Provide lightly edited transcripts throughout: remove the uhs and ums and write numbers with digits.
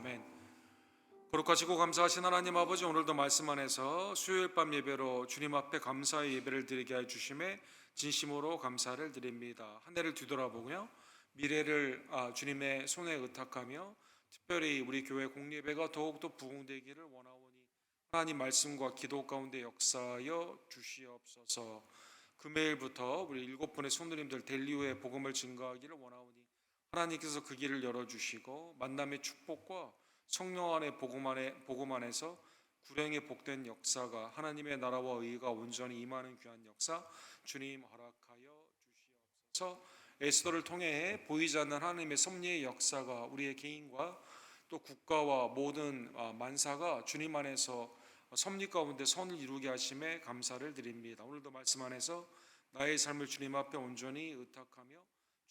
아멘. 거룩하시고 감사하신 하나님 아버지, 오늘도 말씀 안에서 수요일 밤 예배로 주님 앞에 감사의 예배를 드리게 해 주심에 진심으로 감사를 드립니다. 한 해를 뒤돌아보고요, 미래를 주님의 손에 의탁하며 특별히 우리 교회 공예배가 더욱더 부흥되기를 원하오니 하나님 말씀과 기도 가운데 역사하여 주시옵소서. 금요일부터 우리 7분의 성도님들 델리우의 복음을 증거하기를 원하오니 하나님께서 그 길을 열어주시고 만남의 축복과 성령 안의 복음 안에서 구령의 복된 역사가, 하나님의 나라와 의가 온전히 임하는 귀한 역사 주님 허락하여 주시옵소서. 에스더를 통해 보이지 않는 하나님의 섭리의 역사가 우리의 개인과 또 국가와 모든 만사가 주님 안에서 섭리 가운데 선을 이루게 하심에 감사를 드립니다. 오늘도 말씀 안에서 나의 삶을 주님 앞에 온전히 의탁하며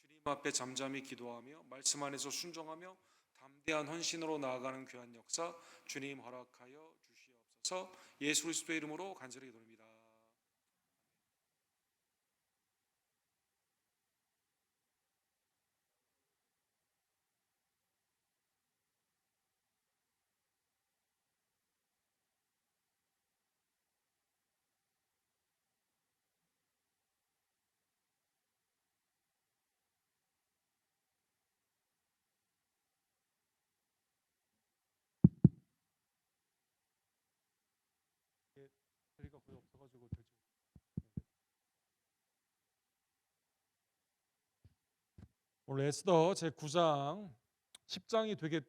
주님 앞에 잠잠히 기도하며 말씀 안에서 순종하며 담대한 헌신으로 나아가는 귀한 역사 주님 허락하여 주시옵소서. 예수 그리스도의 이름으로 간절히 기도합니다. 자리가 거의 없어가지고 오늘 에스더 제 9장 10장이 되게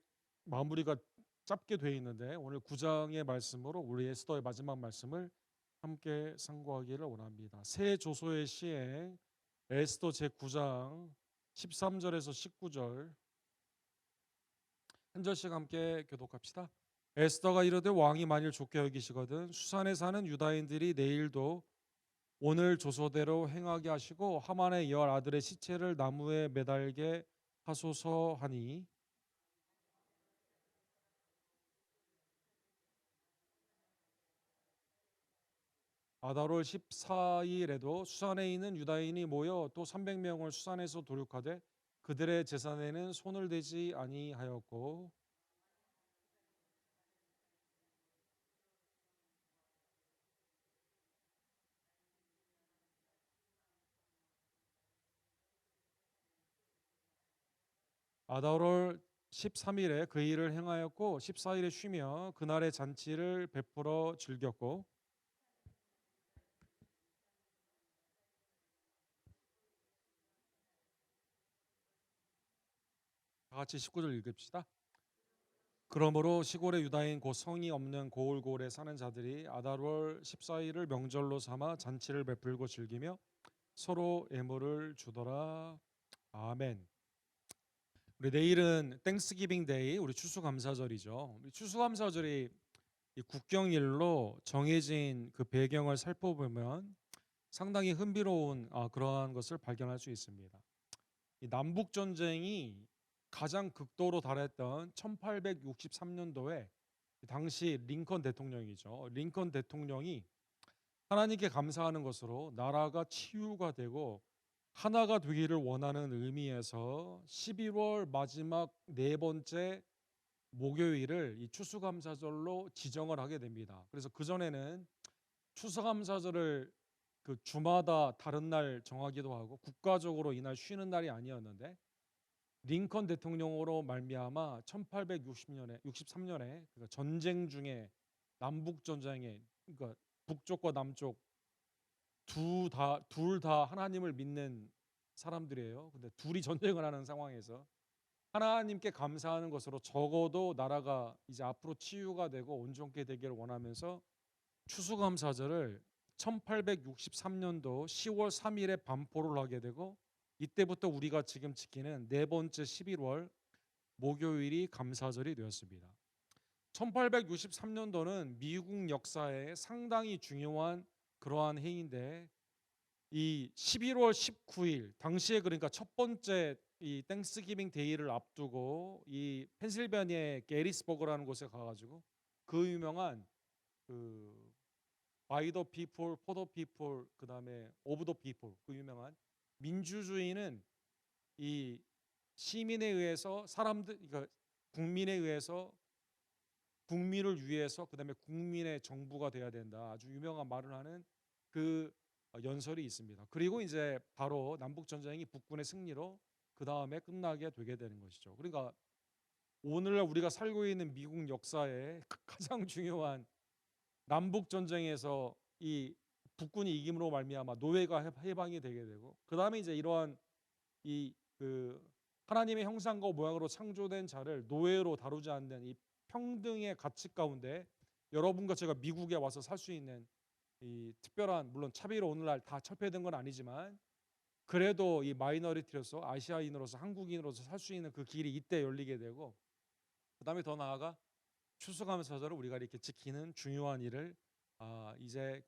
마무리가 짧게 되어 있는데, 오늘 9장의 말씀으로 우리 에스더의 마지막 말씀을 함께 상고하기를 원합니다. 새 조소의 시행 에스더 제 9장 13절에서 19절 한 절씩 함께 교독합시다. 에스더가 이르되 왕이 만일 좋게 여기시거든 수산에 사는 유다인들이 내일도 오늘 조서대로 행하게 하시고 하만의 10 아들의 시체를 나무에 매달게 하소서 하니, 아달월 14일에도 수산에 있는 유다인이 모여 또 300명을 수산에서 도륙하되 그들의 재산에는 손을 대지 아니하였고, 아달월 13일에 그 일을 행하였고 14일에 쉬며 그날의 잔치를 베풀어 즐겼고. 다 같이 19절 읽읍시다. 그러므로 시골의 유다인 곧 성이 없는 고을고을에 사는 자들이 아달월 14일을 명절로 삼아 잔치를 베풀고 즐기며 서로 예물을 주더라. 아멘. 우리 내일은 땡스기빙 데이, 우리 추수감사절이죠. 우리 추수감사절이 이 국경일로 정해진 그 배경을 살펴보면 상당히 흥미로운 그러한 것을 발견할 수 있습니다. 이 남북 전쟁이 가장 극도로 달했던 1863년도에 당시 링컨 대통령이죠. 링컨 대통령이 하나님께 감사하는 것으로 나라가 치유가 되고 하나가 되기를 원하는 의미에서 11월 마지막 네 번째 목요일을 이 추수감사절로 지정을 하게 됩니다. 그래서 그 전에는 추수감사절을 그 주마다 다른 날 정하기도 하고 국가적으로 이날 쉬는 날이 아니었는데, 링컨 대통령으로 말미암아 1860년에 63년에 그러니까 전쟁 중에 남북 전쟁에, 그러니까 북쪽과 남쪽 둘 다 하나님을 믿는 사람들이에요. 근데 둘이 전쟁을 하는 상황에서 하나님께 감사하는 것으로 적어도 나라가 이제 앞으로 치유가 되고 온전케 되기를 원하면서 추수감사절을 1863년도 10월 3일에 반포를 하게 되고, 이때부터 우리가 지금 지키는 네 번째 11월 목요일이 감사절이 되었습니다. 1863년도는 미국 역사에 상당히 중요한 그러한 해인데, 이 11월 19일 당시에, 그러니까 첫 번째 이 땡스기빙 데이를 앞두고 이 펜실베니아의 게리스버그라는 곳에 가가지고 그 유명한 그 바이 더 피플, 포 더 피플, 그 다음에 오브 더 피플, 그 유명한 민주주의는 이 시민에 의해서 사람들, 그러니까 국민에 의해서 국민을 위해서 그다음에 국민의 정부가 돼야 된다. 아주 유명한 말을 하는 그 연설이 있습니다. 그리고 이제 바로 남북 전쟁이 북군의 승리로 그 다음에 끝나게 되게 되는 것이죠. 그러니까 오늘날 우리가 살고 있는 미국 역사의 가장 중요한 남북 전쟁에서 이 북군이 이김으로 말미암아 노예가 해방이 되게 되고 그 다음에 이제 이러한 이 그 하나님의 형상과 모양으로 창조된 자를 노예로 다루지 않는 이 평등의 가치 가운데 여러분과 제가 미국에 와서 살 수 있는 이 특별한 물론 차별이 오늘날 다 철폐된 건 아니지만 그래도 이 마이너리티로서 아시아인으로서 한국인으로서 살 수 있는 그 길이 이때 열리게 되고 그다음에 더 나아가 추수감사절을 우리가 이렇게 지키는 중요한 일을 이제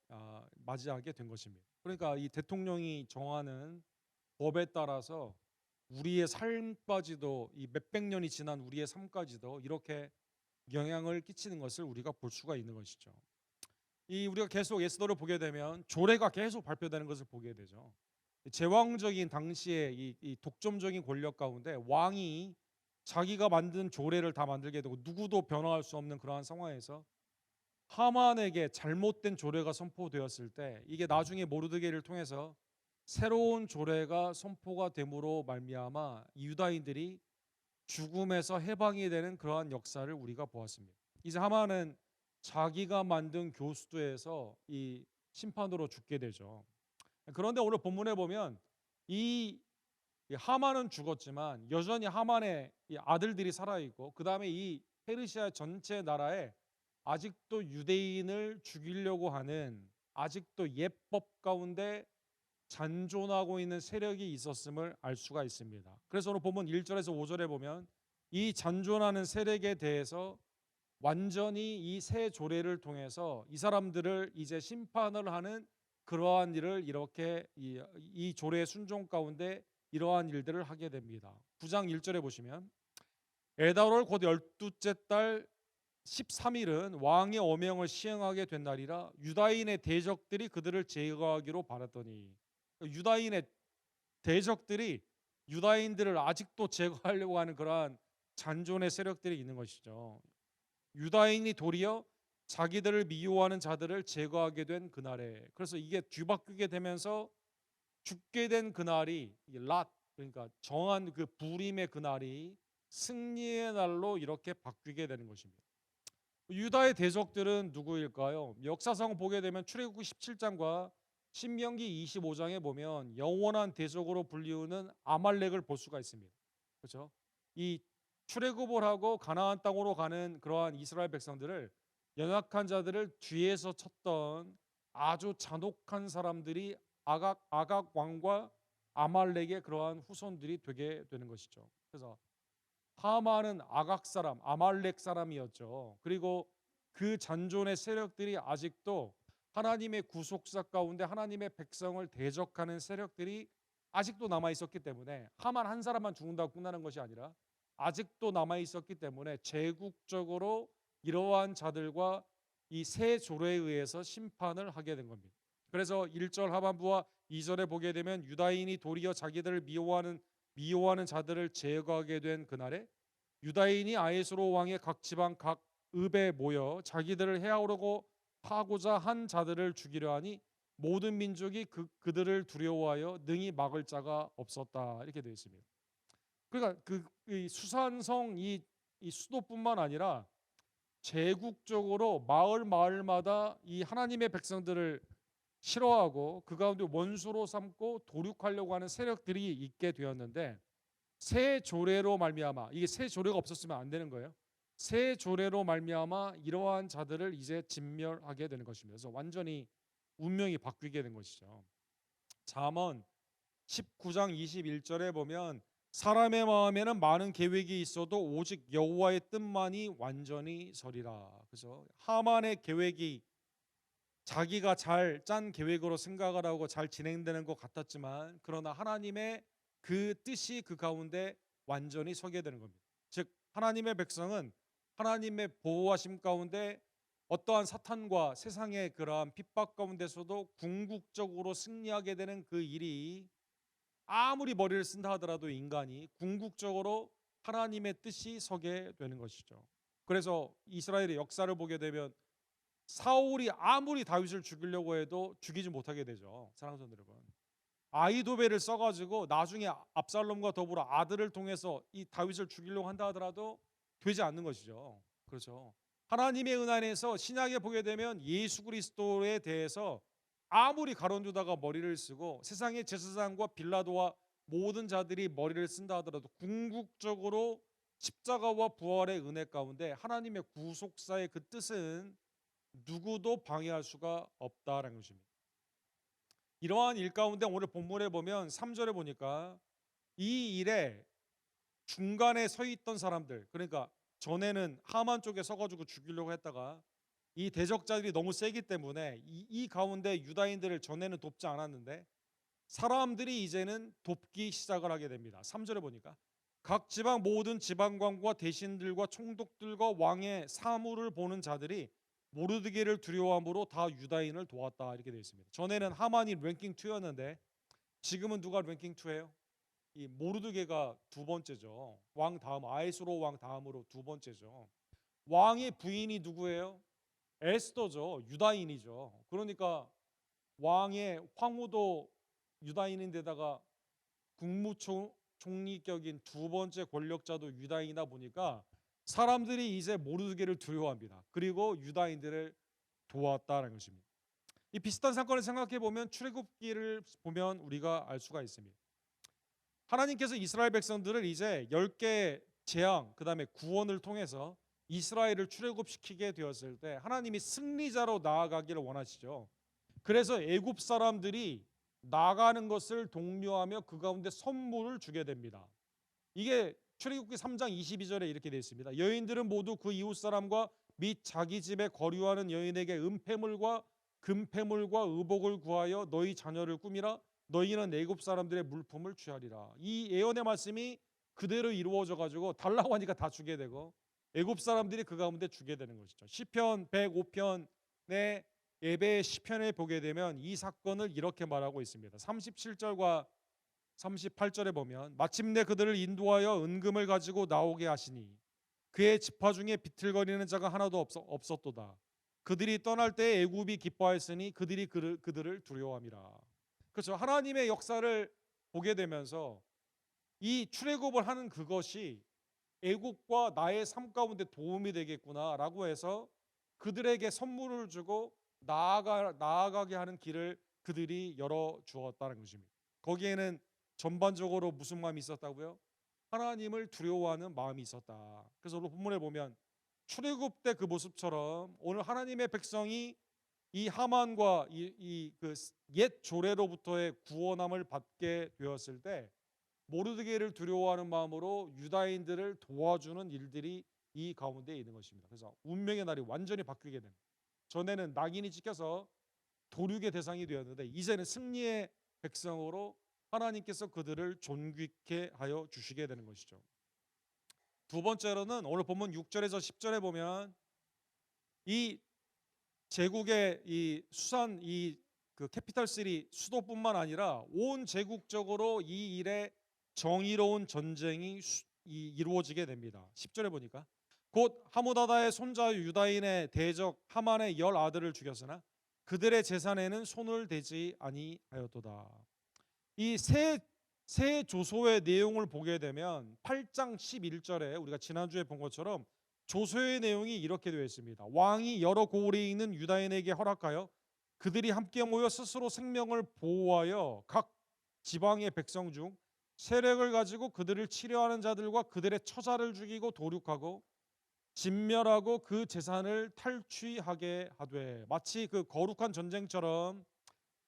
맞이하게 된 것입니다. 그러니까 이 대통령이 정하는 법에 따라서 우리의 삶까지도 이 몇백 년이 지난 우리의 삶까지도 이렇게 영향을 끼치는 것을 우리가 볼 수가 있는 것이죠. 이 우리가 계속 에스더를 보게 되면 조례가 계속 발표되는 것을 보게 되죠. 제왕적인 당시의 이 독점적인 권력 가운데 왕이 자기가 만든 조례를 다 만들게 되고 누구도 변화할 수 없는 그러한 상황에서 하만에게 잘못된 조례가 선포되었을 때 이게 나중에 모르드게를 통해서 새로운 조례가 선포가 됨으로 말미암아 유다인들이 죽음에서 해방이 되는 그러한 역사를 우리가 보았습니다. 이제 하만은 자기가 만든 교수도에서 이 심판으로 죽게 되죠. 그런데 오늘 본문에 보면 이 하만은 죽었지만 여전히 하만의 이 아들들이 살아 있고 그 다음에 이 페르시아 전체 나라에 아직도 유대인을 죽이려고 하는 아직도 옛법 가운데 잔존하고 있는 세력이 있었음을 알 수가 있습니다. 그래서 오늘 본문 1절에서 5절에 보면 이 잔존하는 세력에 대해서 완전히 이 새 조례를 통해서 이 사람들을 이제 심판을 하는 그러한 일을 이렇게 이 조례의 순종 가운데 이러한 일들을 하게 됩니다. 9장 1절에 보시면 에다월 곧 12째 달 13일은 왕의 어명을 시행하게 된 날이라 유다인의 대적들이 그들을 제거하기로 바랐더니 유다인의 대적들이 유다인들을 아직도 제거하려고 하는 그러한 잔존의 세력들이 있는 것이죠. 유다인이 도리어 자기들을 미워하는 자들을 제거하게 된 그날에 그래서 이게 뒤바뀌게 되면서 죽게 된 그날이 랏 그러니까 정한 그 부림의 그날이 승리의 날로 이렇게 바뀌게 되는 것입니다. 유다의 대적들은 누구일까요? 역사상 보게 되면 출애굽기 17장과 신명기 25장에 보면 영원한 대적으로 불리우는 아말렉을 볼 수가 있습니다. 그렇죠? 이 출애굽을 하고 가나안 땅으로 가는 그러한 이스라엘 백성들을 연약한 자들을 뒤에서 쳤던 아주 잔혹한 사람들이 아각 왕과 아말렉의 그러한 후손들이 되게 되는 것이죠. 그래서 하만은 아각 사람, 아말렉 사람이었죠. 그리고 그 잔존의 세력들이 아직도 하나님의 구속사 가운데 하나님의 백성을 대적하는 세력들이 아직도 남아 있었기 때문에 하만 한 사람만 죽는다고 끝나는 것이 아니라 아직도 남아 있었기 때문에 제국적으로 이러한 자들과 이 새 조례에 의해서 심판을 하게 된 겁니다. 그래서 1절 하반부와 2절에 보게 되면 유다인이 도리어 자기들을 미워하는 자들을 제거하게 된 그날에 유다인이 아에스로 왕의 각 지방 각 읍에 모여 자기들을 해하려고 하고자 한 자들을 죽이려 하니 모든 민족이 그들을 두려워하여 능히 막을 자가 없었다 이렇게 되어 있습니다. 그러니까 이 수산성 이 수도뿐만 아니라 제국적으로 마을마다 이 하나님의 백성들을 싫어하고 그 가운데 원수로 삼고 도륙하려고 하는 세력들이 있게 되었는데 새 조례로 말미암아 이게 새 조례가 없었으면 안 되는 거예요. 새 조례로 말미암아 이러한 자들을 이제 진멸하게 되는 것입니다. 그래서 완전히 운명이 바뀌게 된 것이죠. 잠언 19장 21절에 보면 사람의 마음에는 많은 계획이 있어도 오직 여호와의 뜻만이 완전히 서리라. 그래서 하만의 계획이 자기가 잘 짠 계획으로 생각을 하고 잘 진행되는 것 같았지만 그러나 하나님의 그 뜻이 그 가운데 완전히 서게 되는 겁니다. 즉 하나님의 백성은 하나님의 보호하심 가운데 어떠한 사탄과 세상의 그러한 핍박 가운데서도 궁극적으로 승리하게 되는 그 일이 아무리 머리를 쓴다 하더라도 인간이 궁극적으로 하나님의 뜻이 서게 되는 것이죠. 그래서 이스라엘의 역사를 보게 되면 사울이 아무리 다윗을 죽이려고 해도 죽이지 못하게 되죠. 사랑하는 성도 여러분. 아히도벨을 써가지고 나중에 압살롬과 더불어 아들을 통해서 이 다윗을 죽이려고 한다 하더라도 되지 않는 것이죠. 그렇죠. 하나님의 은혜 안에서 신약에 보게 되면 예수 그리스도에 대해서 아무리 가론유다가 머리를 쓰고 세상의 제사장과 빌라도와 모든 자들이 머리를 쓴다 하더라도 궁극적으로 십자가와 부활의 은혜 가운데 하나님의 구속사의 그 뜻은 누구도 방해할 수가 없다라는 것입니다. 이러한 일 가운데 오늘 본문에 보면 3절에 보니까 이 일에 중간에 서 있던 사람들, 그러니까 전에는 하만 쪽에 서가지고 죽이려고 했다가 이 대적자들이 너무 세기 때문에 이 가운데 유다인들을 전에는 돕지 않았는데 사람들이 이제는 돕기 시작을 하게 됩니다. 3절에 보니까 각 지방 모든 지방관과 대신들과 총독들과 왕의 사물을 보는 자들이 모르드게를 두려워함으로 다 유다인을 도왔다 이렇게 되어 있습니다. 전에는 하만이 랭킹 2였는데 지금은 누가 랭킹 2예요? 이 모르드게가 두 번째죠. 왕 다음 아이스로 왕 다음으로 두 번째죠. 왕의 부인이 누구예요? 에스더죠. 유다인이죠. 그러니까 왕의 황후도 유다인인데다가 국무총리격인 두 번째 권력자도 유다인이다 보니까 사람들이 이제 모르드게를 두려워합니다. 그리고 유다인들을 도왔다는 것입니다. 이 비슷한 사건을 생각해 보면 출애굽기를 보면 우리가 알 수가 있습니다. 하나님께서 이스라엘 백성들을 이제 10개 재앙 그다음에 구원을 통해서 이스라엘을 출애굽시키게 되었을 때 하나님이 승리자로 나아가기를 원하시죠. 그래서 애굽 사람들이 나가는 것을 독려하며 그 가운데 선물을 주게 됩니다. 이게 출애굽기 3장 22절에 이렇게 되어 있습니다. 여인들은 모두 그 이웃 사람과 및 자기 집에 거류하는 여인에게 은폐물과 금폐물과 의복을 구하여 너희 자녀를 꾸미라. 너희는 애굽 사람들의 물품을 취하리라. 이 예언의 말씀이 그대로 이루어져 가지고 달라고 하니까 다 주게 되고 애굽 사람들이 그 가운데 주게 되는 것이죠. 시편 105편의 예배의 시편에 보게 되면 이 사건을 이렇게 말하고 있습니다. 37절과 38절에 보면 마침내 그들을 인도하여 은금을 가지고 나오게 하시니 그의 지파 중에 비틀거리는 자가 하나도 없었도다. 그들이 떠날 때 애굽이 기뻐하였으니 그들이 그들을 두려워함이라. 그렇죠. 하나님의 역사를 보게 되면서 이 출애굽을 하는 그것이 애굽과 나의 삶 가운데 도움이 되겠구나라고 해서 그들에게 선물을 주고 나아가게 하는 길을 그들이 열어 주었다는 것입니다. 거기에는 전반적으로 무슨 마음이 있었다고요? 하나님을 두려워하는 마음이 있었다. 그래서 오늘 본문에 보면 출애굽 때 그 모습처럼 오늘 하나님의 백성이 이 하만과 그 옛 조례로부터의 구원함을 받게 되었을 때 모르드게를 두려워하는 마음으로 유다인들을 도와주는 일들이 이 가운데 있는 것입니다. 그래서 운명의 날이 완전히 바뀌게 됩니다. 전에는 낙인이 찍혀서 도륙의 대상이 되었는데 이제는 승리의 백성으로 하나님께서 그들을 존귀케 하여 주시게 되는 것이죠. 두 번째로는 오늘 본문 6절에서 10절에 보면 이 제국의 이 수산 그 캐피탈시티 수도뿐만 아니라 온 제국적으로 이 일에 정의로운 전쟁이 이루어지게 됩니다. 10절에 보니까 곧 하무다다의 손자 유다인의 대적 하만의 10 아들을 죽였으나 그들의 재산에는 손을 대지 아니하였도다. 이 새 조소의 내용을 보게 되면 8장 11절에 우리가 지난주에 본 것처럼 조소의 내용이 이렇게 되어 있습니다. 왕이 여러 고을에 있는 유다인에게 허락하여 그들이 함께 모여 스스로 생명을 보호하여 각 지방의 백성 중 세력을 가지고 그들을 치려하는 자들과 그들의 처자를 죽이고 도륙하고 진멸하고 그 재산을 탈취하게 하되, 마치 그 거룩한 전쟁처럼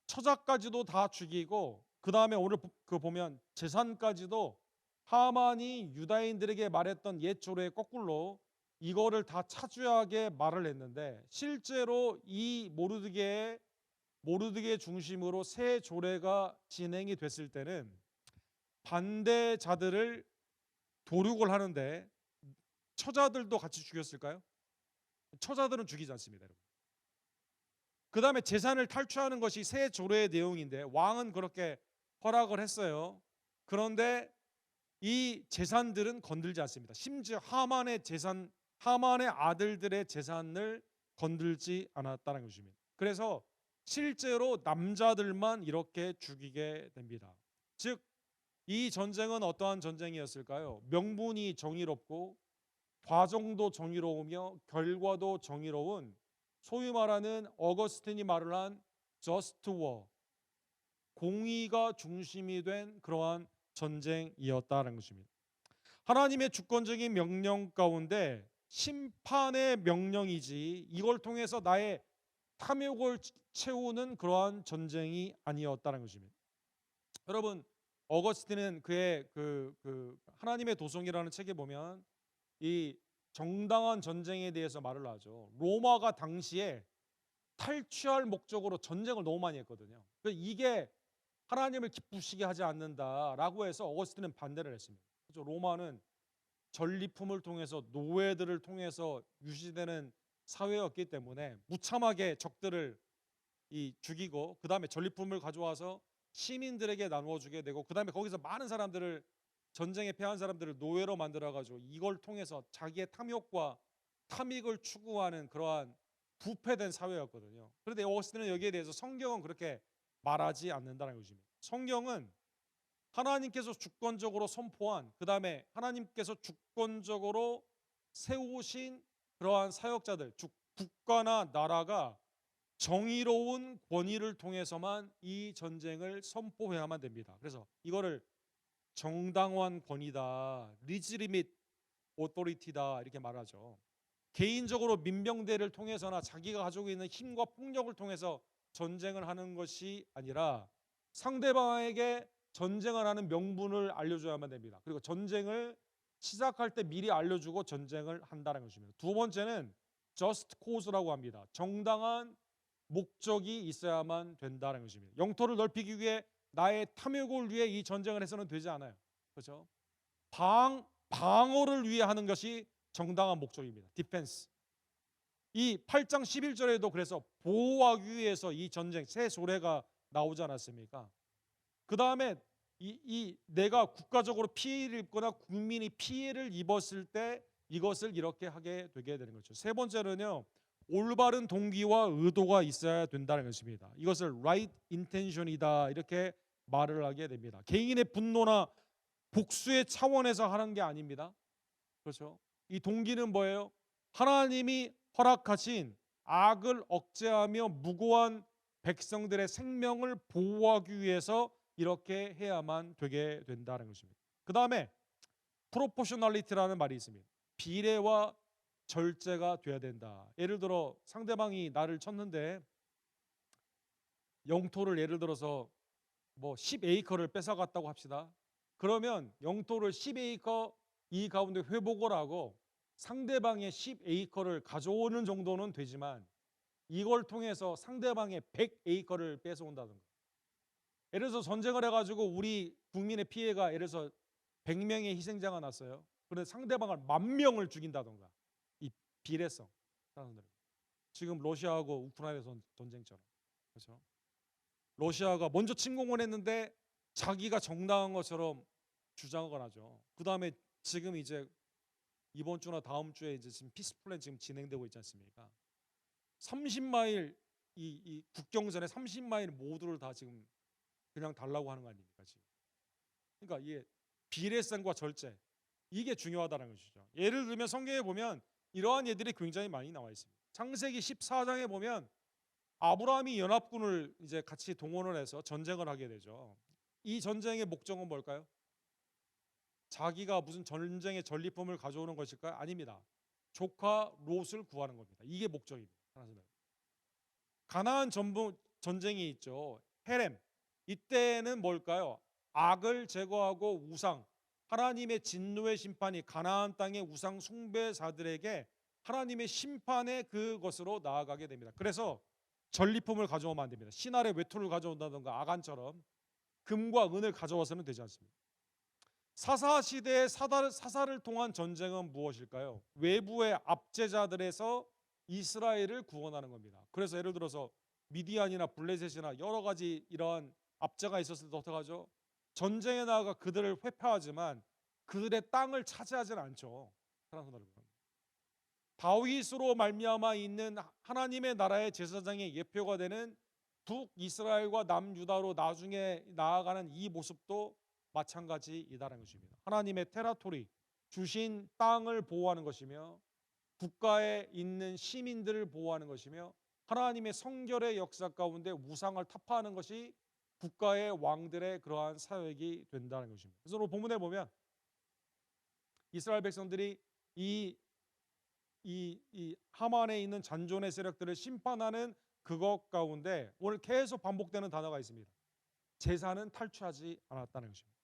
처자까지도 다 죽이고 그 다음에 오늘 그 보면 재산까지도 하만이 유다인들에게 말했던 옛 조례의 거꾸로 이거를 다 차지하게 말을 했는데, 실제로 이 모르드게 중심으로 새 조례가 진행이 됐을 때는 반대자들을 도륙을 하는데 처자들도 같이 죽였을까요? 처자들은 죽이지 않습니다, 여러분. 그 다음에 재산을 탈취하는 것이 새 조례의 내용인데 왕은 그렇게 허락을 했어요. 그런데 이 재산들은 건들지 않습니다. 심지어 하만의 재산, 하만의 아들들의 재산을 건들지 않았다는 것입니다. 그래서 실제로 남자들만 이렇게 죽이게 됩니다. 즉, 이 전쟁은 어떠한 전쟁이었을까요? 명분이 정의롭고 과정도 정의로우며 결과도 정의로운, 소위 말하는 어거스틴이 말을 한 저스트 워, 공의가 중심이 된 그러한 전쟁이었다는 것입니다. 하나님의 주권적인 명령 가운데 심판의 명령이지 이걸 통해서 나의 탐욕을 채우는 그러한 전쟁이 아니었다는 것입니다. 여러분, 어거스틴은 그의 하나님의 도성이라는 책에 보면 이 정당한 전쟁에 대해서 말을 하죠. 로마가 당시에 탈취할 목적으로 전쟁을 너무 많이 했거든요. 이게 하나님을 기쁘시게 하지 않는다라고 해서 어거스틴은 반대를 했습니다. 그렇죠? 로마는 전리품을 통해서 노예들을 통해서 유지되는 사회였기 때문에 무참하게 적들을 죽이고 그 다음에 전리품을 가져와서 시민들에게 나누어 주게 되고 그 다음에 거기서 많은 사람들을, 전쟁에 패한 사람들을 노예로 만들어 가지고 이걸 통해서 자기의 탐욕과 탐익을 추구하는 그러한 부패된 사회였거든요. 그런데 어거스틴은 여기에 대해서 성경은 그렇게 말하지 않는다는 것입니다. 성경은 하나님께서 주권적으로 선포한, 그 다음에 하나님께서 주권적으로 세우신 그러한 사역자들, 즉 국가나 나라가 정의로운 권위를 통해서만 이 전쟁을 선포해야만 됩니다. 그래서 이거를 정당한 권위다, 리지리밋 오토리티다 이렇게 말하죠. 개인적으로 민병대를 통해서나 자기가 가지고 있는 힘과 폭력을 통해서 전쟁을 하는 것이 아니라 상대방에게 전쟁을 하는 명분을 알려줘야만 됩니다. 그리고 전쟁을 시작할 때 미리 알려주고 전쟁을 한다는 것입니다. 두 번째는 just cause라고 합니다. 정당한 목적이 있어야만 된다는 것입니다. 영토를 넓히기 위해 나의 탐욕을 위해 이 전쟁을 해서는 되지 않아요. 그렇죠? 방어를 위해 하는 것이 정당한 목적입니다. 디펜스. 이 8장 11절에도 그래서 보호하기 위해서 이 전쟁 새 소래가 나오지 않았습니까? 그 다음에 내가 국가적으로 피해를 입거나 국민이 피해를 입었을 때 이것을 이렇게 하게 되게 되는 거죠. 세 번째는요, 올바른 동기와 의도가 있어야 된다는 것입니다. 이것을 right intention이다 이렇게 말을 하게 됩니다. 개인의 분노나 복수의 차원에서 하는 게 아닙니다. 그렇죠? 이 동기는 뭐예요? 하나님이 허락하신 악을 억제하며 무고한 백성들의 생명을 보호하기 위해서 이렇게 해야만 되게 된다는 것입니다. 그 다음에 프로포셔널리티라는 말이 있습니다. 비례와 절제가 돼야 된다. 예를 들어 상대방이 나를 쳤는데 영토를 예를 들어서 뭐 10에이커를 뺏어갔다고 합시다. 그러면 영토를 10에이커 이 가운데 회복을 하고 상대방의 10에이커를 가져오는 정도는 되지만 이걸 통해서 상대방의 100에이커를 뺏어온다든가, 예를 들어서 전쟁을 해가지고 우리 국민의 피해가 예를 들어서 100명의 희생자가 났어요. 그런데 상대방을 10,000명을 죽인다든가, 이 비례성. 지금 러시아하고 우크라이나 전쟁처럼. 그렇죠? 러시아가 먼저 침공을 했는데 자기가 정당한 것처럼 주장을 하죠. 그 다음에 지금 이제 이번 주나 다음 주에 이제 지금 피스 플랜 지금 진행되고 있지 않습니까? 30마일 이 국경선에 30마일 모두를 다 지금 그냥 달라고 하는 거 아닙니까 지금? 그러니까 이게 비례성과 절제, 이게 중요하다는 것이죠. 예를 들면 성경에 보면 이러한 예들이 굉장히 많이 나와 있습니다. 창세기 14장에 보면 아브라함이 연합군을 이제 같이 동원을 해서 전쟁을 하게 되죠. 이 전쟁의 목적은 뭘까요? 자기가 무슨 전쟁의 전리품을 가져오는 것일까요? 아닙니다. 조카 롯을 구하는 겁니다. 이게 목적입니다. 가나안 전쟁이 있죠. 헤렘. 이때는 뭘까요? 악을 제거하고 우상, 하나님의 진노의 심판이 가나안 땅의 우상 숭배자들에게 하나님의 심판의 그것으로 나아가게 됩니다. 그래서 전리품을 가져오면 안 됩니다. 신할의 외투를 가져온다든가 아간처럼 금과 은을 가져와서는 되지 않습니다. 사사 시대의 사사를 통한 전쟁은 무엇일까요? 외부의 압제자들에서 이스라엘을 구원하는 겁니다. 그래서 예를 들어서 미디안이나 블레셋이나 여러 가지 이러한 압제가 있었을 때 어떡하죠? 전쟁에 나아가 그들을 회파하지만 그들의 땅을 차지하지는 않죠. 사랑하는 여러분. 다윗으로 말미암아 있는 하나님의 나라의 제사장의 예표가 되는 북이스라엘과 남유다로 나중에 나아가는 이 모습도 마찬가지이다라는 것입니다. 하나님의 테라토리 주신 땅을 보호하는 것이며 국가에 있는 시민들을 보호하는 것이며 하나님의 성결의 역사 가운데 우상을 타파하는 것이 국가의 왕들의 그러한 사역이 된다는 것입니다. 그래서 오늘 본문에 보면 이스라엘 백성들이 이 하만에 있는 잔존의 세력들을 심판하는 그것 가운데 오늘 계속 반복되는 단어가 있습니다. 제사는 탈취하지 않았다는 것입니다.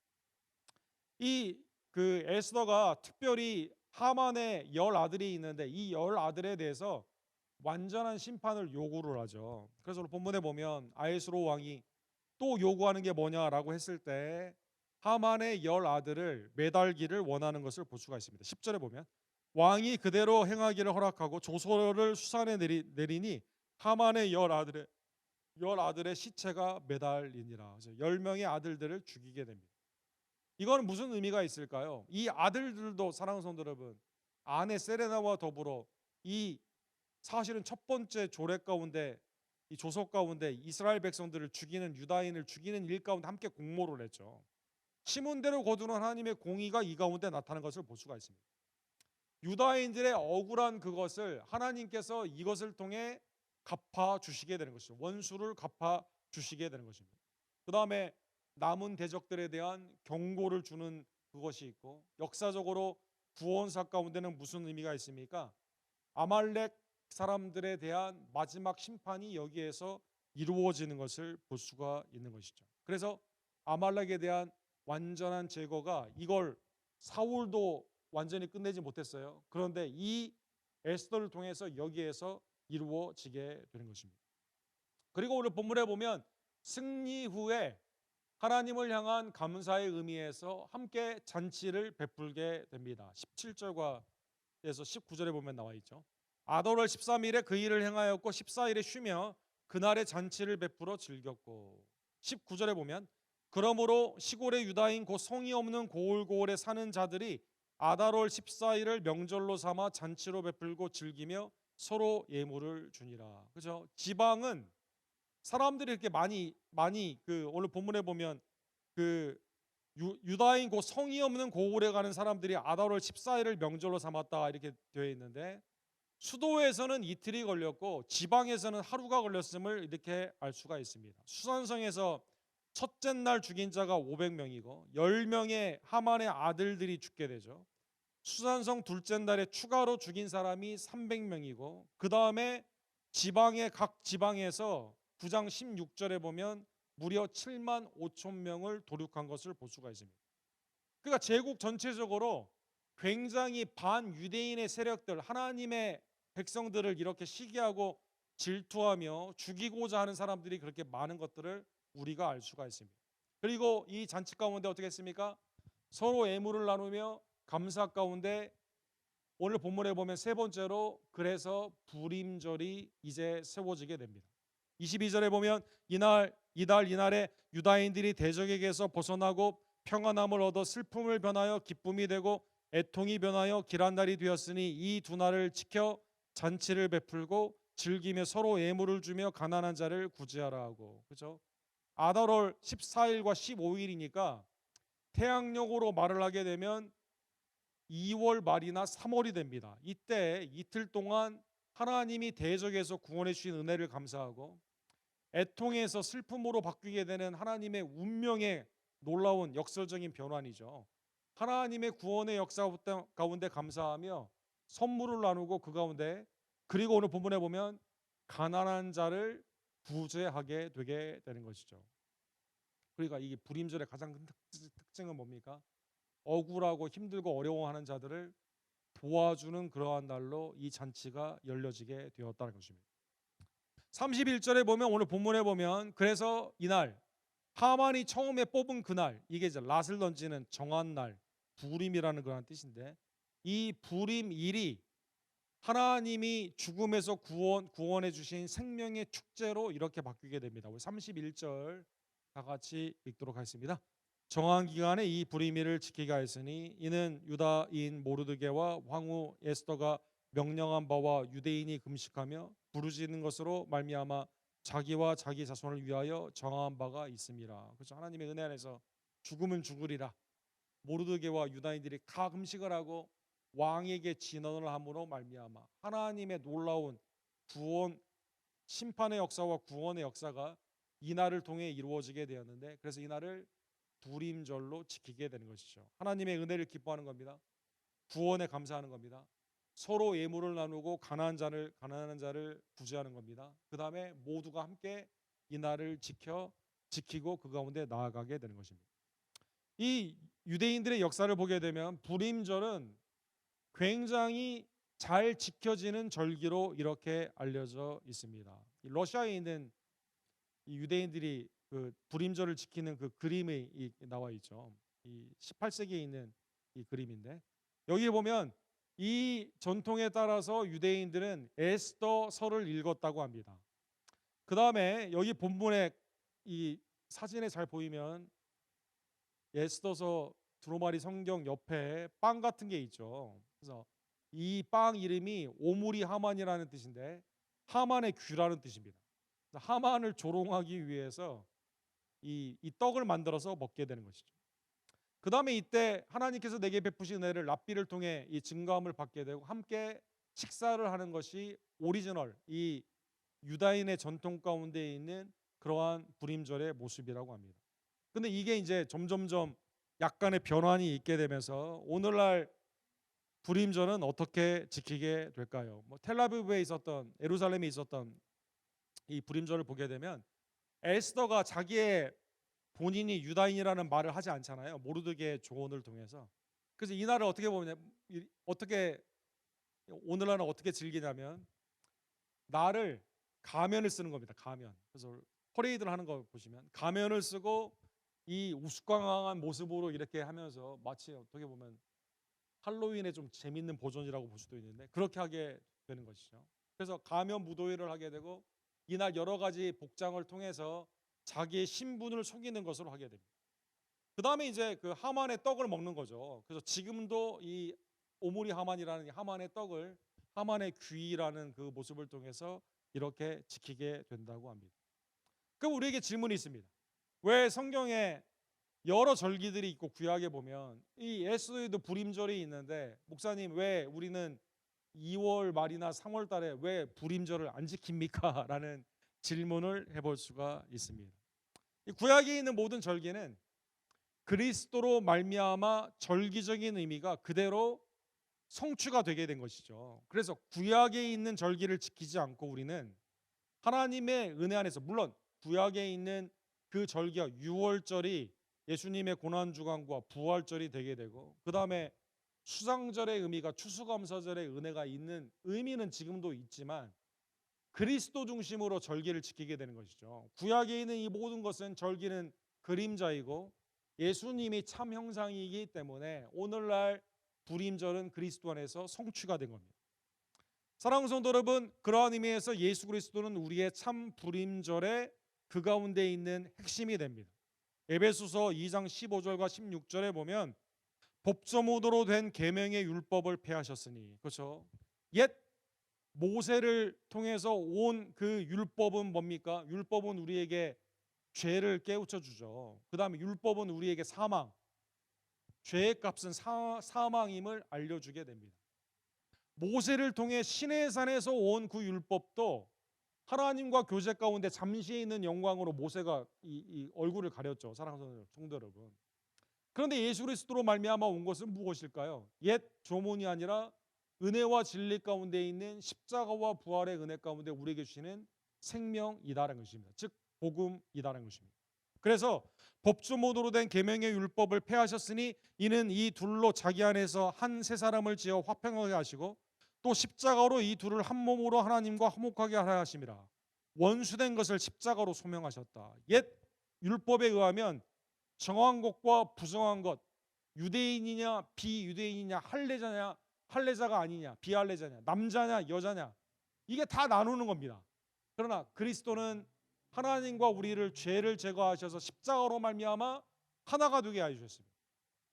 이 그 에스더가 특별히 하만의 10아들이 있는데 이 10아들에 대해서 완전한 심판을 요구를 하죠. 그래서 오늘 본문에 보면 아하수로 왕이 또 요구하는 게 뭐냐라고 했을 때 하만의 10아들을 매달기를 원하는 것을 볼 수가 있습니다. 10절에 보면 왕이 그대로 행하기를 허락하고 조서를 수산에 내리니 하만의 10아들의 시체가 매달리니라. 그래서 10명의 아들들을 죽이게 됩니다. 이건 무슨 의미가 있을까요? 이 아들들도 사랑하는 성도 여러분, 아내 세레나와 더불어 이 사실은 첫 번째 조례 가운데 이 조석 가운데 이스라엘 백성들을 죽이는 유다인을 죽이는 일 가운데 함께 공모를 했죠. 시문대로 거두는 하나님의 공의가 이 가운데 나타나는 것을 볼 수가 있습니다. 유다인들의 억울한 그것을 하나님께서 이것을 통해 갚아 주시게 되는 것이죠. 원수를 갚아 주시게 되는 것입니다. 그 다음에 남은 대적들에 대한 경고를 주는 그것이 있고 역사적으로 구원사 가운데는 무슨 의미가 있습니까? 아말렉 사람들에 대한 마지막 심판이 여기에서 이루어지는 것을 볼 수가 있는 것이죠. 그래서 아말렉에 대한 완전한 제거가 이걸 사울도 완전히 끝내지 못했어요. 그런데 이 에스더를 통해서 여기에서 이루어지게 되는 것입니다. 그리고 오늘 본문에 보면 승리 후에 하나님을 향한 감사의 의미에서 함께 잔치를 베풀게 됩니다. 17절과 에서 19절에 보면 나와 있죠. 아더월 13일에 그 일을 행하였고 14일에 쉬며 그날의 잔치를 베풀어 즐겼고 19절에 보면 그러므로 시골의 유다인 곧 성이 없는 고을고을에 사는 자들이 아달월 14일을 명절로 삼아 잔치로 베풀고 즐기며 서로 예물을 주니라. 그죠? 지방은 사람들이 이렇게 많이 그 오늘 본문에 보면 그 유다인 곧 성이 없는 고을에 가는 사람들이 아달월 14일을 명절로 삼았다 이렇게 되어 있는데 수도에서는 이틀이 걸렸고 지방에서는 하루가 걸렸음을 이렇게 알 수가 있습니다. 수산성에서 첫째 날 죽인 자가 500명이고 10명의 하만의 아들들이 죽게 되죠. 수산성 둘째 날에 추가로 죽인 사람이 300명이고 그 다음에 지방의 각 지방에서 9장 16절에 보면 무려 7만 5천 명을 도륙한 것을 볼 수가 있습니다. 그러니까 제국 전체적으로 굉장히 반유대인의 세력들, 하나님의 백성들을 이렇게 시기하고 질투하며 죽이고자 하는 사람들이 그렇게 많은 것들을 우리가 알 수가 있습니다. 그리고 이 잔치 가운데 어떻게 했습니까? 서로 예물을 나누며 감사 가운데 오늘 본문에 보면 세 번째로 그래서 부림절이 이제 세워지게 됩니다. 22절에 보면 이날에 유다인들이 대적에게서 벗어나고 평안함을 얻어 슬픔을 변하여 기쁨이 되고 애통이 변하여 길한 날이 되었으니 이 두 날을 지켜 잔치를 베풀고 즐기며 서로 예물을 주며 가난한 자를 구제하라 하고 그죠? 아달월 14일과 15일이니까 태양력으로 말을 하게 되면 2월 말이나 3월이 됩니다. 이때 이틀 동안 하나님이 대적에서 구원해 주신 은혜를 감사하고 애통에서 슬픔으로 바뀌게 되는 하나님의 운명의 놀라운 역설적인 변환이죠. 하나님의 구원의 역사 가운데 감사하며 선물을 나누고 그 가운데 그리고 오늘 본문에 보면 가난한 자를 구제하게 되게 되는 것이죠. 그러니까 이게 불임절의 가장 큰 특징은 뭡니까? 억울하고 힘들고 어려워하는 자들을 도와주는 그러한 날로 이 잔치가 열려지게 되었다는 것입니다. 31절에 보면 오늘 본문에 보면 그래서 이날 하만이 처음에 뽑은 그날 이게 이제 낫을 던지는 정한 날 부림이라는 그런 뜻인데 이 부림일이 하나님이 죽음에서 구원해 주신 생명의 축제로 이렇게 바뀌게 됩니다. 우리 31절 다 같이 읽도록 하겠습니다. 정한 기간에 이 불의미를 지키게 하였으니 이는 유다인 모르드게와 황후 에스더가 명령한 바와 유대인이 금식하며 부르짖는 것으로 말미암아 자기와 자기 자손을 위하여 정한 바가 있음이라. 그렇죠. 하나님의 은혜 안에서 죽으면 죽으리라. 모르드게와 유다인들이 가 금식을 하고 왕에게 진언을 함으로 말미암아 하나님의 놀라운 구원, 심판의 역사와 구원의 역사가 이 날을 통해 이루어지게 되었는데, 그래서 이 날을 불임절로 지키게 되는 것이죠. 하나님의 은혜를 기뻐하는 겁니다. 구원에 감사하는 겁니다. 서로 예물을 나누고 가난한 자를 구제하는 겁니다. 그 다음에 모두가 함께 이 날을 지키고 그 가운데 나아가게 되는 것입니다. 이 유대인들의 역사를 보게 되면 불임절은 굉장히 잘 지켜지는 절기로 이렇게 알려져 있습니다. 러시아에 있는 이 유대인들이 그 불임절을 지키는 그 그림이 나와 있죠. 이 18세기에 있는 이 그림인데, 여기 보면 이 전통에 따라서 유대인들은 에스더서를 읽었다고 합니다. 그 다음에 여기 본문에 이 사진에 잘 보이면 에스더서 두루마리 성경 옆에 빵 같은 게 있죠. 그래서 이 빵 이름이 오므리 하만이라는 뜻인데 하만의 귀라는 뜻입니다. 하만을 조롱하기 위해서 이 떡을 만들어서 먹게 되는 것이죠. 그 다음에 이때 하나님께서 내게 베푸신 은혜를 랍비를 통해 이 증거함을 받게 되고 함께 식사를 하는 것이 오리지널 이 유다인의 전통 가운데 있는 그러한 불임절의 모습이라고 합니다. 근데 이게 이제 점점점 약간의 변환이 있게 되면서 오늘날 불임절은 어떻게 지키게 될까요? 텔아비브에 있었던, 예루살렘에 있었던 이 불임절을 보게 되면 에스더가 자기의 본인이 유다인이라는 말을 하지 않잖아요. 모르드게의 조언을 통해서. 그래서 이 날을 어떻게 보면 오늘날은 어떻게 즐기냐면 날을 가면을 쓰는 겁니다. 가면. 그래서 퍼레이드를 하는 거 보시면 가면을 쓰고 이 우스꽝한 모습으로 이렇게 하면서 마치 어떻게 보면 할로윈의 좀 재밌는 버전이라고 볼 수도 있는데 그렇게 하게 되는 것이죠. 그래서 가면 무도회를 하게 되고 이날 여러 가지 복장을 통해서 자기의 신분을 속이는 것으로 하게 됩니다. 그 다음에 이제 그 하만의 떡을 먹는 거죠. 그래서 지금도 이 오므리 하만이라는 하만의 떡을 하만의 귀라는 그 모습을 통해서 이렇게 지키게 된다고 합니다. 그럼 우리에게 질문이 있습니다. 왜 성경에 여러 절기들이 있고 구약에 보면 이 에스더에도 불임절이 있는데 목사님 왜 우리는 2월 말이나 3월 달에 왜 불임절을 안 지킵니까? 라는 질문을 해볼 수가 있습니다. 이 구약에 있는 모든 절기는 그리스도로 말미암아 절기적인 의미가 그대로 성취가 되게 된 것이죠. 그래서 구약에 있는 절기를 지키지 않고 우리는 하나님의 은혜 안에서, 물론 구약에 있는 그 절기가 유월절이 예수님의 고난주간과 부활절이 되게 되고 그 다음에 수상절의 의미가 추수감사절의 은혜가 있는 의미는 지금도 있지만 그리스도 중심으로 절기를 지키게 되는 것이죠. 구약에 있는 이 모든 것은 절기는 그림자이고 예수님이 참 형상이기 때문에 오늘날 불임절은 그리스도 안에서 성취가 된 겁니다. 사랑하는 성도 여러분, 그러한 의미에서 예수 그리스도는 우리의 참 불임절의 그 가운데 있는 핵심이 됩니다. 에베소서 2장 15절과 16절에 보면 법조문으로 된 계명의 율법을 폐하셨으니, 그렇죠? 옛 모세를 통해서 온 그 율법은 뭡니까? 율법은 우리에게 죄를 깨우쳐 주죠. 그 다음에 율법은 우리에게 사망, 죄의 값은 사망임을 알려주게 됩니다. 모세를 통해 시내산에서 온 그 율법도 하나님과 교제 가운데 잠시 있는 영광으로 모세가 이 얼굴을 가렸죠. 사랑하는 성도 여러분. 그런데 예수 그리스도로 말미암아 온 것은 무엇일까요? 옛 조문이 아니라 은혜와 진리 가운데 있는 십자가와 부활의 은혜 가운데 우리에게 주시는 생명이다라는 것입니다. 즉 복음이다라는 것입니다. 그래서 법조문으로 된 계명의 율법을 폐하셨으니 이는 이 둘로 자기 안에서 한 새 사람을 지어 화평하게 하시고 또 십자가로 이 둘을 한 몸으로 하나님과 화목하게 하려 하심이라. 원수된 것을 십자가로 소명하셨다. 옛 율법에 의하면 정한 것과 부정한 것, 유대인이냐 비유대인이냐, 할례자가 아니냐 비할례자냐, 남자냐 여자냐, 이게 다 나누는 겁니다. 그러나 그리스도는 하나님과 우리를 죄를 제거하셔서 십자가로 말미암아 하나가 되게 하여 주셨습니다.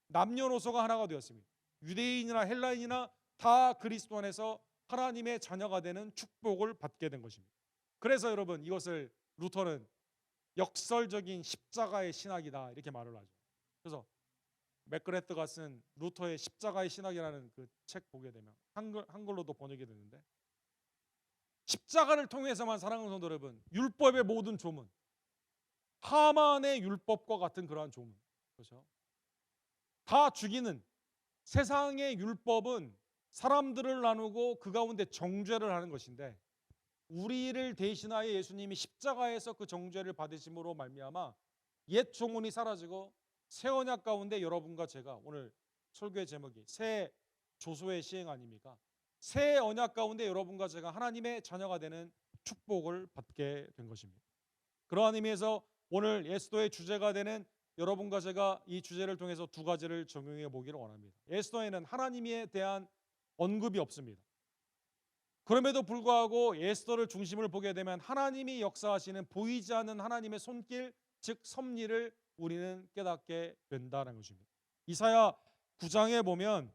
남녀노소가 하나가 되었습니다. 유대인이나 헬라인이나 다 그리스도 안에서 하나님의 자녀가 되는 축복을 받게 된 것입니다. 그래서 여러분, 이것을 루터는 역설적인 십자가의 신학이다 이렇게 말을 하죠. 그래서 맥그레트가 쓴 루터의 십자가의 신학이라는 그 책 보게 되면 한글로도 번역이 되는데, 십자가를 통해서만, 사랑하는 성도 여러분, 율법의 모든 조문, 하만의 율법과 같은 그러한 조문, 그렇죠? 다 죽이는, 세상의 율법은 사람들을 나누고 그 가운데 정죄를 하는 것인데, 우리를 대신하여 예수님이 십자가에서 그 정죄를 받으심으로 말미암아 옛 조문이 사라지고 새 언약 가운데 여러분과 제가, 오늘 설교의 제목이 새 조소의 시행 아닙니까? 새 언약 가운데 여러분과 제가 하나님의 자녀가 되는 축복을 받게 된 것입니다. 그러한 의미에서 오늘 예수도의 주제가 되는 여러분과 제가 이 주제를 통해서 두 가지를 적용해 보기를 원합니다. 예수도에는 하나님에 대한 언급이 없습니다. 그럼에도 불구하고 에스더를 중심을 보게 되면 하나님이 역사하시는 보이지 않는 하나님의 손길, 즉 섭리를 우리는 깨닫게 된다는 것입니다. 이사야 9장에 보면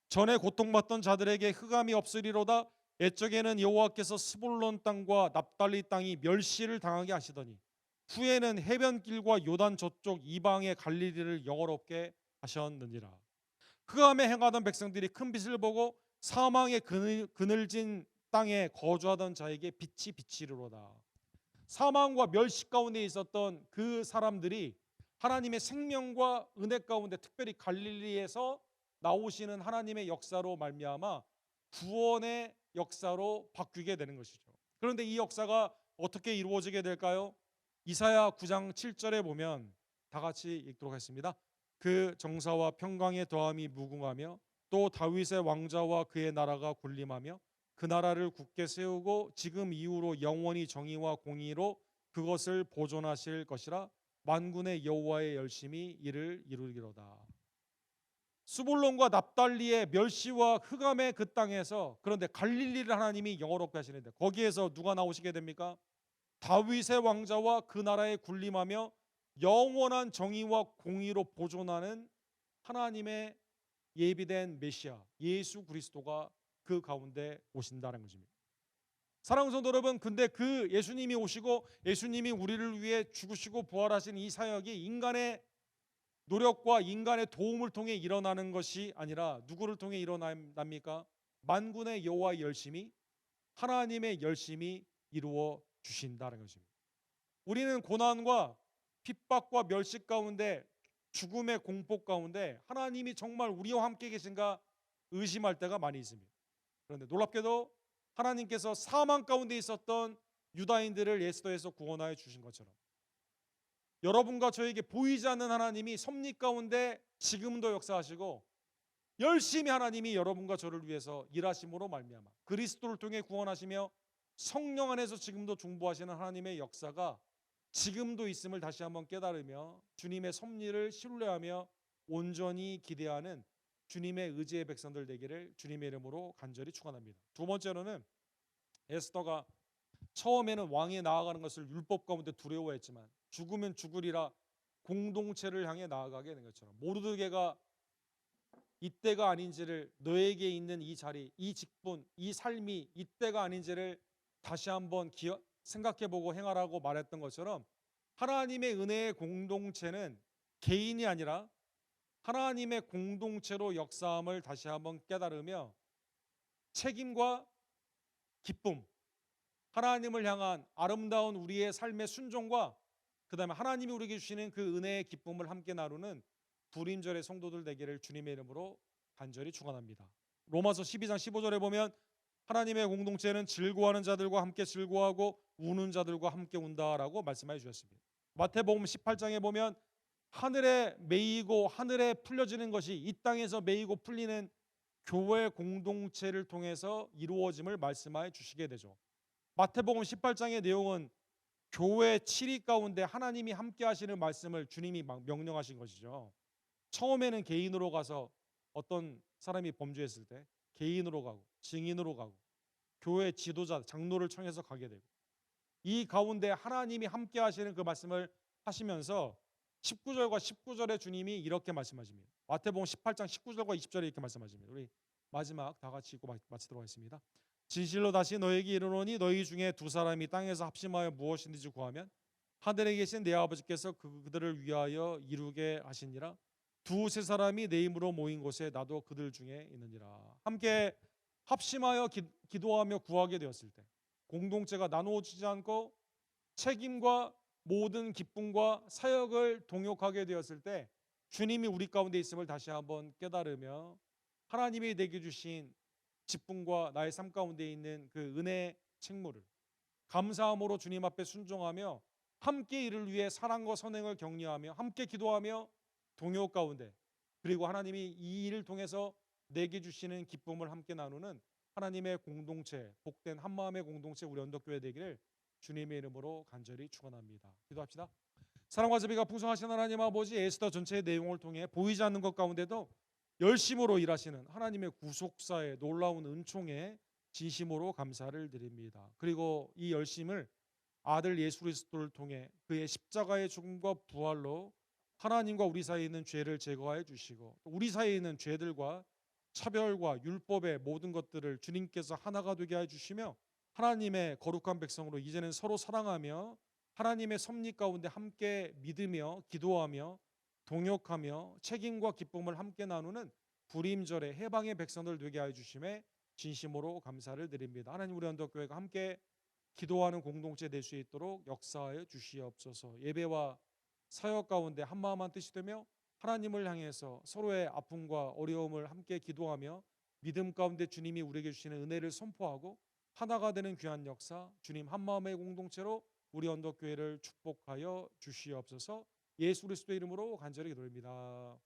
전에 고통받던 자들에게 흑암이 없으리로다. 옛적에는 여호와께서 스불론 땅과 납달리 땅이 멸시를 당하게 하시더니 후에는 해변길과 요단 저쪽 이방의 갈릴리를 영화롭게 하셨느니라. 흑암에 행하던 백성들이 큰 빛을 보고 사망의 그늘진 땅에 거주하던 자에게 빛이 비치리로다. 사망과 멸시 가운데 있었던 그 사람들이 하나님의 생명과 은혜 가운데, 특별히 갈릴리에서 나오시는 하나님의 역사로 말미암아 구원의 역사로 바뀌게 되는 것이죠. 그런데 이 역사가 어떻게 이루어지게 될까요? 이사야 9장 7절에 보면, 다 같이 읽도록 하겠습니다. 그 정사와 평강의 더함이 무궁하며 또 다윗의 왕자와 그의 나라가 군림하며 그 나라를 굳게 세우고 지금 이후로 영원히 정의와 공의로 그것을 보존하실 것이라. 만군의 여호와의 열심히 이를 이루기로다. 스불론과 납달리의 멸시와 흑암의 그 땅에서, 그런데 갈릴리를 하나님이 영화롭게 하시는데 거기에서 누가 나오시게 됩니까? 다윗의 왕자와 그 나라에 군림하며 영원한 정의와 공의로 보존하는 하나님의 예비된 메시아 예수 그리스도가 그 가운데 오신다는 것입니다. 사랑하는 성도 여러분, 근데 그 예수님이 오시고 예수님이 우리를 위해 죽으시고 부활하신 이 사역이 인간의 노력과 인간의 도움을 통해 일어나는 것이 아니라 누구를 통해 일어납니까? 만군의 여호와의 열심히, 하나님의 열심히 이루어 주신다는 것입니다. 우리는 고난과 핍박과 멸시 가운데, 죽음의 공포 가운데 하나님이 정말 우리와 함께 계신가 의심할 때가 많이 있습니다. 그런데 놀랍게도 하나님께서 사망 가운데 있었던 유다인들을 예수도에서 구원하여 주신 것처럼 여러분과 저에게 보이지 않는 하나님이 섭리 가운데 지금도 역사하시고 열심히 하나님이 여러분과 저를 위해서 일하심으로 말미암아 그리스도를 통해 구원하시며 성령 안에서 지금도 중보하시는 하나님의 역사가 지금도 있음을 다시 한번 깨달으며 주님의 섭리를 신뢰하며 온전히 기대하는 주님의 의지의 백성들 되기를 주님의 이름으로 간절히 축원합니다. 두 번째로는 에스더가 처음에는 왕에 나아가는 것을 율법 가운데 두려워했지만 죽으면 죽으리라 공동체를 향해 나아가게 된 것처럼 모르드게가 이때가 아닌지를, 너에게 있는 이 자리, 이 직분, 이 삶이 이때가 아닌지를 다시 한번 생각해보고 행하라고 말했던 것처럼 하나님의 은혜의 공동체는 개인이 아니라 하나님의 공동체로 역사함을 다시 한번 깨달으며 책임과 기쁨, 하나님을 향한 아름다운 우리의 삶의 순종과 그 다음에 하나님이 우리에게 주시는 그 은혜의 기쁨을 함께 나누는 불임절의 성도들 되기를 주님의 이름으로 간절히 축원합니다. 로마서 12장 15절에 보면 하나님의 공동체는 즐거워하는 자들과 함께 즐거워하고 우는 자들과 함께 운다라고 말씀해 주셨습니다. 마태복음 18장에 보면 하늘에 매이고 하늘에 풀려지는 것이 이 땅에서 매이고 풀리는 교회 공동체를 통해서 이루어짐을 말씀해 주시게 되죠. 마태복음 18장의 내용은 교회 7위 가운데 하나님이 함께 하시는 말씀을 주님이 막 명령하신 것이죠. 처음에는 개인으로 가서 어떤 사람이 범죄했을 때 개인으로 가고 증인으로 가고 교회 지도자 장로를 청해서 가게 되고 이 가운데 하나님이 함께 하시는 그 말씀을 하시면서 19절과 19절에 주님이 이렇게 말씀하십니다. 마태복음 18장 19절과 20절에 이렇게 말씀하십니다. 우리 마지막 다 같이 읽고 마치도록 하겠습니다. 진실로 다시 너에게 이르노니 너희 중에 두 사람이 땅에서 합심하여 무엇이든지 구하면 하늘에 계신 내 아버지께서 그들을 위하여 이루게 하시니라. 두세 사람이 내 이름으로 모인 곳에 나도 그들 중에 있느니라. 함께 합심하여 기도하며 구하게 되었을 때, 공동체가 나누어지지 않고 책임과 모든 기쁨과 사역을 동역하게 되었을 때, 주님이 우리 가운데 있음을 다시 한번 깨달으며 하나님이 내게 주신 기쁨과 나의 삶 가운데 있는 그 은혜 책무를 감사함으로 주님 앞에 순종하며 함께 이를 위해 사랑과 선행을 격려하며 함께 기도하며 동역 가운데, 그리고 하나님이 이 일을 통해서 내게 주시는 기쁨을 함께 나누는 하나님의 공동체, 복된 한마음의 공동체 우리 언덕교회 되기를 주님의 이름으로 간절히 축원합니다. 기도합시다. 사랑과 자비가 풍성하신 하나님 아버지, 에스더 전체의 내용을 통해 보이지 않는 것 가운데도 열심으로 일하시는 하나님의 구속사의 놀라운 은총에 진심으로 감사를 드립니다. 그리고 이 열심을 아들 예수 그리스도를 통해 그의 십자가의 죽음과 부활로 하나님과 우리 사이에 있는 죄를 제거해 주시고, 우리 사이에 있는 죄들과 차별과 율법의 모든 것들을 주님께서 하나가 되게 해 주시며 하나님의 거룩한 백성으로 이제는 서로 사랑하며 하나님의 섭리 가운데 함께 믿으며 기도하며 동역하며 책임과 기쁨을 함께 나누는 불임절의 해방의 백성들 되게 하여 주심에 진심으로 감사를 드립니다. 하나님, 우리 언덕교회가 함께 기도하는 공동체 될 수 있도록 역사하여 주시옵소서. 예배와 사역 가운데 한마음 한뜻이 되며 하나님을 향해서 서로의 아픔과 어려움을 함께 기도하며 믿음 가운데 주님이 우리에게 주시는 은혜를 선포하고 하나가 되는 귀한 역사, 주님 한마음의 공동체로 우리 언덕교회를 축복하여 주시옵소서. 예수 그리스도의 이름으로 간절히 기도합니다.